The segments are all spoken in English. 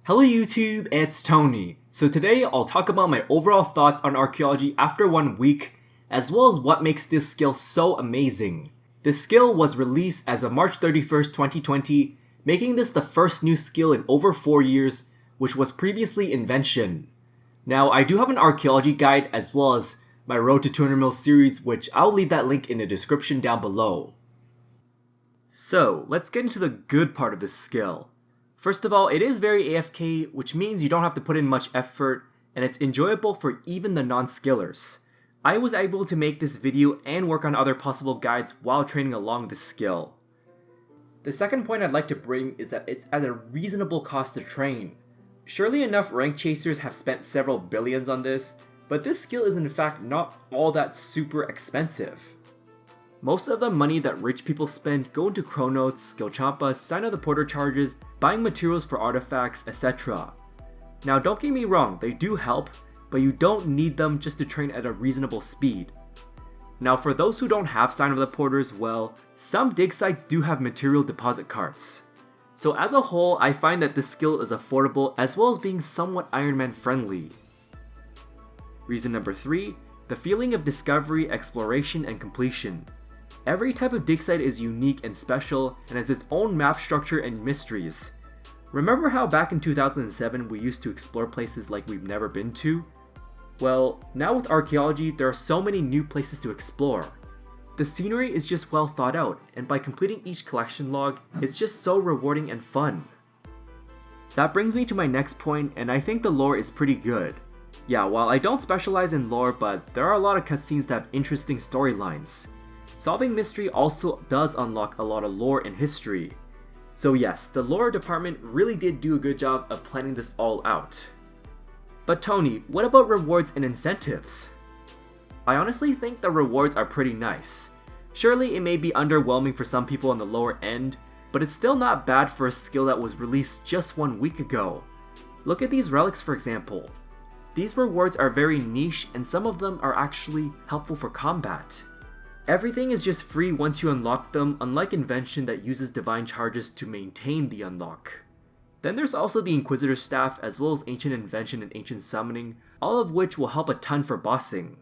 Hello YouTube, it's Tony. So today I'll talk about my overall thoughts on Archaeology after 1 week, as well as what makes this skill so amazing. This skill was released as of March 31st, 2020, making this the first new skill in over 4 years, which was previously Invention. Now I do have an Archaeology guide as well as my Road to 200 Mil series, which I'll leave that link in the description down below. So let's get into the good part of this skill. First of all, it is very AFK, which means you don't have to put in much effort, and it's enjoyable for even the non-skillers. I was able to make this video and work on other possible guides while training along this skill. The second point I'd like to bring is that it's at a reasonable cost to train. Surely enough rank chasers have spent several billions on this, but this skill is in fact not all that super expensive. Most of the money that rich people spend go into chronotes, skill champa, sign of the porter charges, buying materials for artifacts, etc. Now don't get me wrong, they do help, but you don't need them just to train at a reasonable speed. Now for those who don't have sign of the porters, well, some dig sites do have material deposit carts. So as a whole, I find that this skill is affordable as well as being somewhat Iron Man friendly. Reason number 3, the feeling of discovery, exploration, and completion. Every type of dig site is unique and special and has its own map structure and mysteries. Remember how back in 2007 we used to explore places like we've never been to? Well, now with Archaeology there are so many new places to explore. The scenery is just well thought out, and by completing each collection log, it's just so rewarding and fun. That brings me to my next point, and I think the lore is pretty good. Yeah, while I don't specialize in lore, but there are a lot of cutscenes that have interesting storylines. Solving mystery also does unlock a lot of lore and history. So yes, the lore department really did do a good job of planning this all out. But Tony, what about rewards and incentives? I honestly think the rewards are pretty nice. Surely it may be underwhelming for some people on the lower end, but it's still not bad for a skill that was released just 1 week ago. Look at these relics for example. These rewards are very niche and some of them are actually helpful for combat. Everything is just free once you unlock them, unlike Invention that uses divine charges to maintain the unlock. Then there's also the Inquisitor staff as well as Ancient Invention and Ancient Summoning, all of which will help a ton for bossing.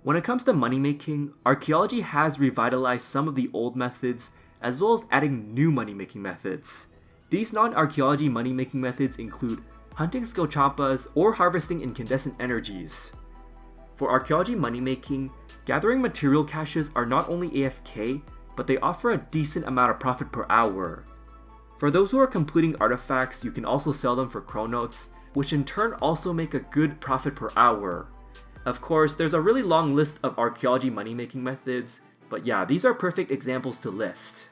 When it comes to money making, Archaeology has revitalized some of the old methods as well as adding new money making methods. These non-Archaeology money making methods include hunting skill champas or harvesting incandescent energies. For Archaeology money making, gathering material caches are not only AFK, but they offer a decent amount of profit per hour. For those who are completing artifacts, you can also sell them for chronotes, which in turn also make a good profit per hour. Of course, there's a really long list of Archaeology money making methods, but yeah, these are perfect examples to list.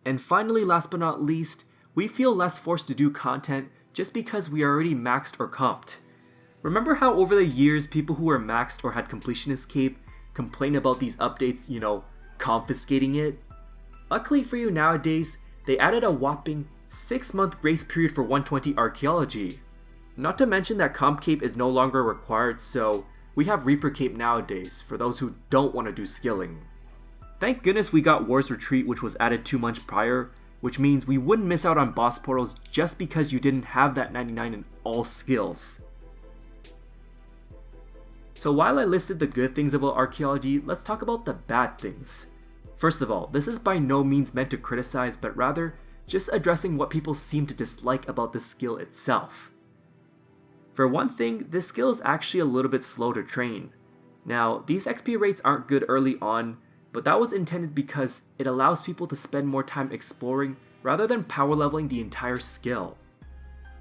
And finally, last but not least, we feel less forced to do content just because we are already maxed or comped. Remember how over the years people who were maxed or had completionist cape complain about these updates, confiscating it? Luckily for you nowadays, they added a whopping 6-month grace period for 120 Archaeology. Not to mention that comp cape is no longer required, so we have Reaper cape nowadays for those who don't want to do skilling. Thank goodness we got War's Retreat, which was added 2 months prior, which means we wouldn't miss out on boss portals just because you didn't have that 99 in all skills. So while I listed the good things about Archaeology, let's talk about the bad things. First of all, this is by no means meant to criticize, but rather just addressing what people seem to dislike about the skill itself. For one thing, this skill is actually a little bit slow to train. Now, these XP rates aren't good early on, but that was intended because it allows people to spend more time exploring rather than power leveling the entire skill.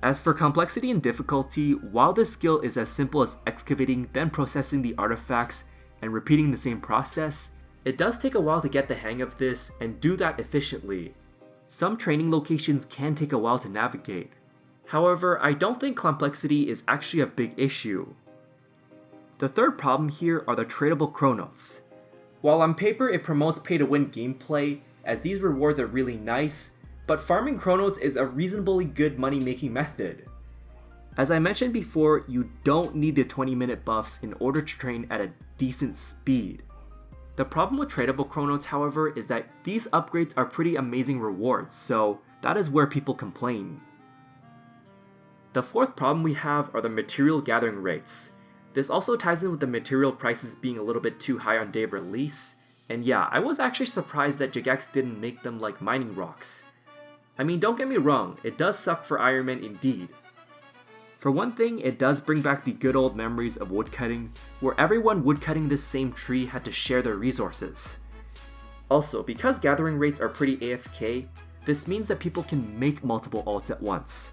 As for complexity and difficulty, while this skill is as simple as excavating, then processing the artifacts, and repeating the same process, it does take a while to get the hang of this and do that efficiently. Some training locations can take a while to navigate. However, I don't think complexity is actually a big issue. The third problem here are the tradable chronotes. While on paper it promotes pay-to-win gameplay, as these rewards are really nice, but farming chronotes is a reasonably good money making method. As I mentioned before, you don't need the 20-minute buffs in order to train at a decent speed. The problem with tradable chronotes, however, is that these upgrades are pretty amazing rewards, so that is where people complain. The fourth problem we have are the material gathering rates. This also ties in with the material prices being a little bit too high on day of release, and yeah, I was actually surprised that Jagex didn't make them like mining rocks. I mean, don't get me wrong, it does suck for Iron Man indeed. For one thing, it does bring back the good old memories of woodcutting, where everyone woodcutting this same tree had to share their resources. Also, because gathering rates are pretty AFK, this means that people can make multiple alts at once.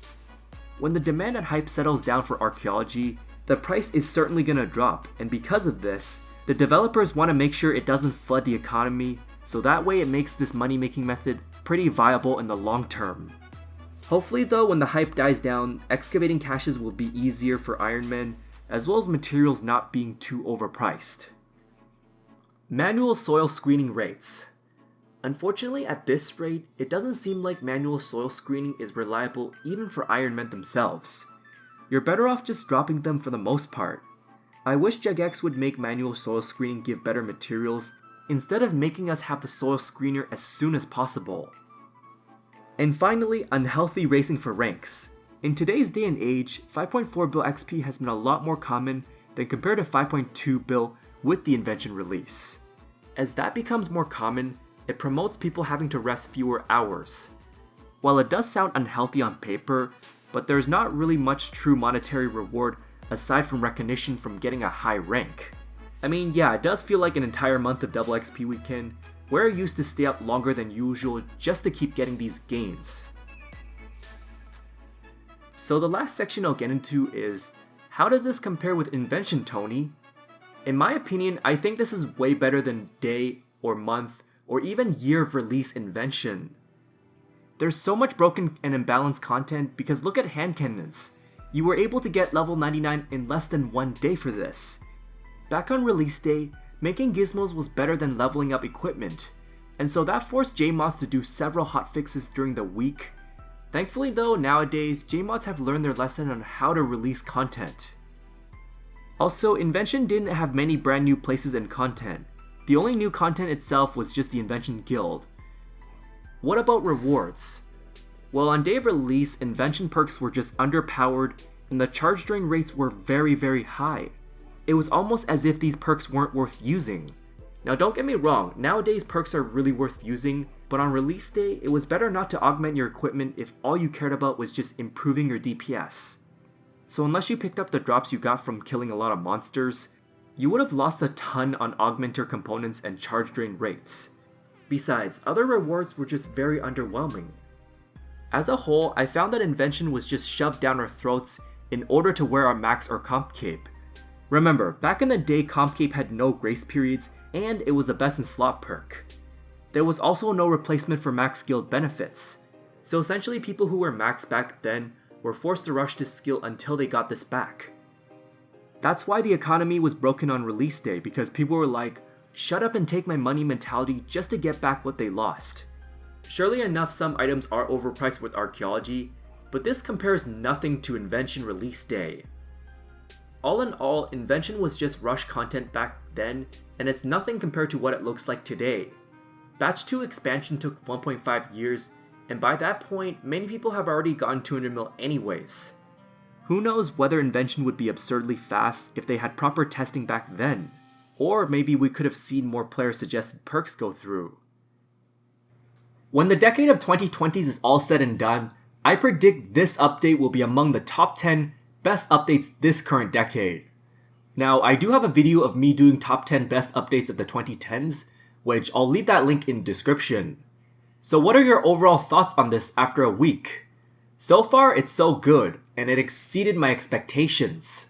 When the demand and hype settles down for Archaeology, the price is certainly gonna drop, and because of this, the developers want to make sure it doesn't flood the economy, so that way it makes this money-making method pretty viable in the long term. Hopefully though, when the hype dies down, excavating caches will be easier for Iron Man, as well as materials not being too overpriced. Manual soil screening rates. Unfortunately, at this rate, it doesn't seem like manual soil screening is reliable even for Iron Men themselves. You're better off just dropping them for the most part. I wish Jagex would make manual soil screening give better materials, instead of making us have the soil screener as soon as possible. And finally, unhealthy racing for ranks. In today's day and age, 5.4 bill XP has been a lot more common than compared to 5.2 bill with the Invention release. As that becomes more common, it promotes people having to rest fewer hours. While it does sound unhealthy on paper, but there's not really much true monetary reward aside from recognition from getting a high rank. I mean, yeah, it does feel like an entire month of double XP weekend, where I used to stay up longer than usual just to keep getting these gains. So the last section I'll get into is, how does this compare with Invention, Tony? In my opinion, I think this is way better than day, or month, or even year of release Invention. There's so much broken and imbalanced content because look at hand cannons. You were able to get level 99 in less than one day for this. Back on release day, making gizmos was better than leveling up equipment, and so that forced JMods to do several hotfixes during the week. Thankfully though, nowadays, JMods have learned their lesson on how to release content. Also, Invention didn't have many brand new places and content. The only new content itself was just the Invention Guild. What about rewards? Well, on day of release, Invention perks were just underpowered, and the charge drain rates were very high. It was almost as if these perks weren't worth using. Now don't get me wrong, nowadays perks are really worth using, but on release day, it was better not to augment your equipment if all you cared about was just improving your DPS. So unless you picked up the drops you got from killing a lot of monsters, you would have lost a ton on augmenter components and charge drain rates. Besides, other rewards were just very underwhelming. As a whole, I found that Invention was just shoved down our throats in order to wear our max or comp cape. Remember, back in the day, comp cape had no grace periods, and it was the best in slot perk. There was also no replacement for max guild benefits, so essentially people who were max back then were forced to rush this skill until they got this back. That's why the economy was broken on release day, because people were like, shut up and take my money mentality just to get back what they lost. Surely enough, some items are overpriced with Archaeology, but this compares nothing to Invention release day. All in all, Invention was just rush content back then, and it's nothing compared to what it looks like today. Batch 2 expansion took 1.5 years, and by that point, many people have already gotten 200 mil anyways. Who knows whether Invention would be absurdly fast if they had proper testing back then, or maybe we could have seen more player suggested perks go through. When the decade of 2020s is all said and done, I predict this update will be among the top 10 best updates this current decade. Now, I do have a video of me doing top 10 best updates of the 2010s, which I'll leave that link in the description. So what are your overall thoughts on this after a week? So far, it's so good, and it exceeded my expectations.